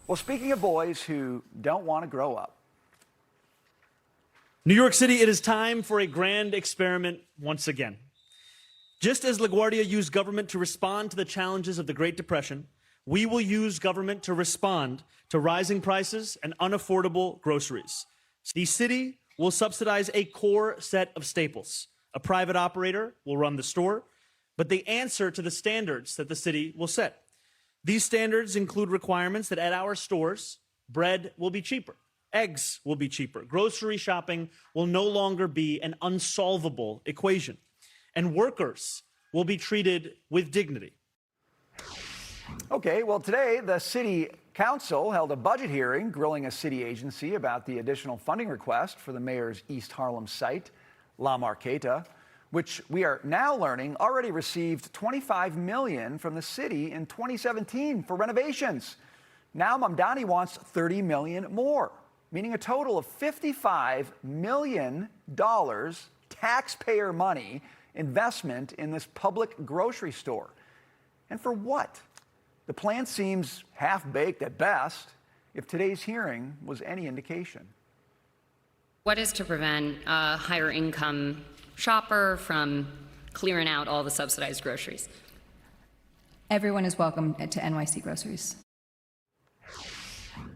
Well, speaking of boys who don't want to grow up. New York City, it is time for a grand experiment once again. Just as LaGuardia used government to respond to the challenges of the Great Depression, we will use government to respond to rising prices and unaffordable groceries. The city will subsidize a core set of staples. A private operator will run the store, but they answer to the standards that the city will set. These standards include requirements that at our stores, bread will be cheaper, eggs will be cheaper, grocery shopping will no longer be an unsolvable equation, and workers will be treated with dignity. Okay, well, today the city council held a budget hearing grilling a city agency about the additional funding request for the mayor's East Harlem site, La Marqueta, which we are now learning already received $25 million from the city in 2017 for renovations. Now Mamdani wants $30 million more, meaning a total of $55 million taxpayer money investment in this public grocery store. And for what? The plan seems half-baked at best, if today's hearing was any indication. What is to prevent a higher income shopper from clearing out all the subsidized groceries? Everyone is welcome to NYC Groceries.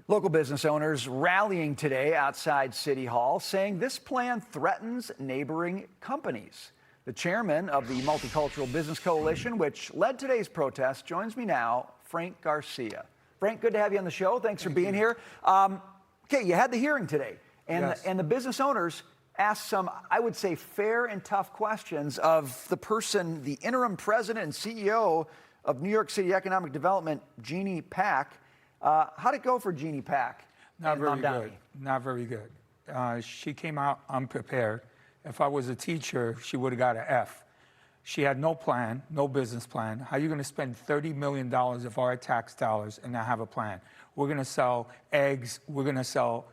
Local business owners rallying today outside City Hall, saying this plan threatens neighboring companies. The chairman of the Multicultural Business Coalition, which led today's protest, joins me now, Frank Garcia. Frank, good to have you on the show. Thanks for being here. Okay, you had the hearing today, and, yes. and the business owners asked some, I would say, fair and tough questions of the person, the interim president and CEO of New York City Economic Development, Jeannie Pak. How'd it go for Jeannie Pak? Not very good. Not very good. She came out unprepared. If I was a teacher, she would have got an F. She had no plan, no business plan. How are you going to spend $30 million of our tax dollars and not have a plan? We're going to sell eggs. We're going to sell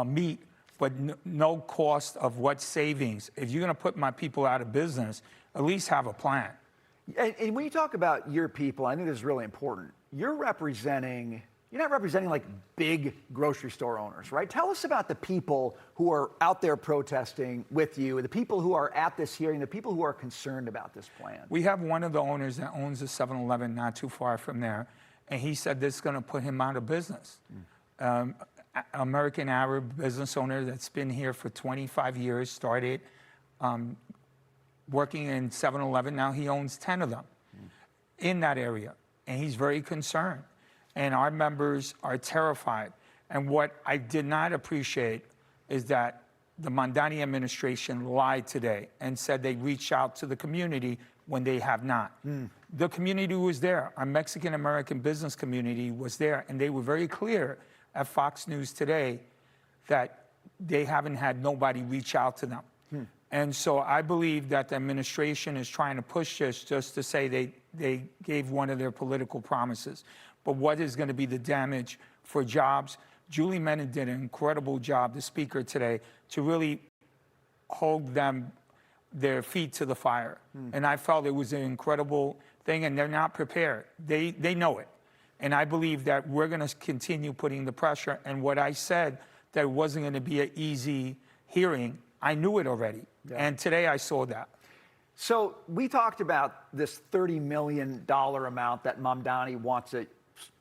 meat, but no cost of what savings. If you're going to put my people out of business, at least have a plan. And when you talk about your people, I think this is really important. You're not representing like big grocery store owners, right? Tell us about the people who are out there protesting with you, the people who are at this hearing, the people who are concerned about this plan. We have one of the owners that owns a 7-Eleven not too far from there, and he said this is going to put him out of business. American Arab business owner that's been here for 25 years, started working in 7-Eleven. Now he owns 10 of them in that area, and he's very concerned. And our members are terrified. And what I did not appreciate is that the Mamdani administration lied today and said they reached out to the community when they have not. The community was there. Our Mexican-American business community was there, and they were very clear at Fox News today that they haven't had nobody reach out to them. And so I believe that the administration is trying to push this just to say they gave one of their political promises. But what is going to be the damage for jobs? Julie Menon did an incredible job, the speaker today, to really hold their feet to the fire. And I felt it was an incredible thing, and they're not prepared. They know it. And I believe that we're going to continue putting the pressure. And what I said, that it wasn't going to be an easy hearing, I knew it already. Yeah. And today I saw that. So we talked about this $30 million amount that Mamdani wants to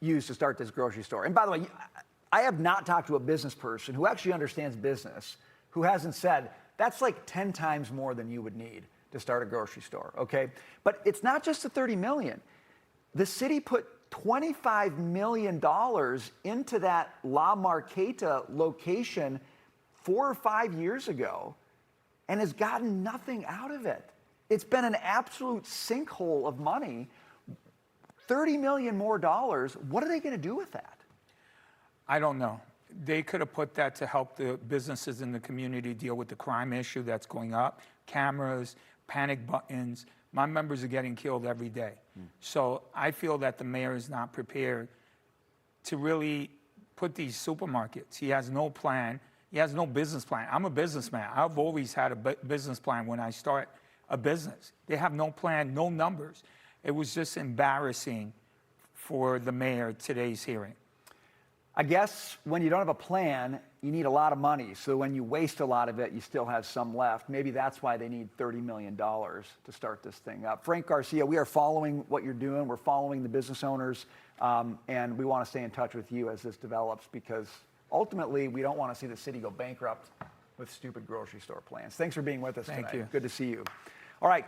use to start this grocery store. And by the way, I have not talked to a business person who actually understands business who hasn't said, that's like 10 times more than you would need to start a grocery store, okay? But it's not just the $30 million. The city put $25 million into that La Marqueta location 4 or 5 years ago and has gotten nothing out of it. It's been an absolute sinkhole of money. $30 million more dollars, what are they going to do with that? I don't know. They could have put that to help the businesses in the community deal with the crime issue that's going up. Cameras, panic buttons. My members are getting killed every day. So I feel that the mayor is not prepared to really put these supermarkets. He has no plan. He has no business plan. I'm a businessman. I've always had a business plan when I start a business. They have no plan, no numbers. It was just embarrassing for the mayor today's hearing. I guess when you don't have a plan, you need a lot of money. So when you waste a lot of it, you still have some left. Maybe that's why they need $30 million to start this thing up. Frank Garcia, we are following what you're doing. We're following the business owners, and we want to stay in touch with you as this develops, because ultimately we don't want to see the city go bankrupt with stupid grocery store plans. Thanks for being with us tonight. Thank you. Good to see you. All right.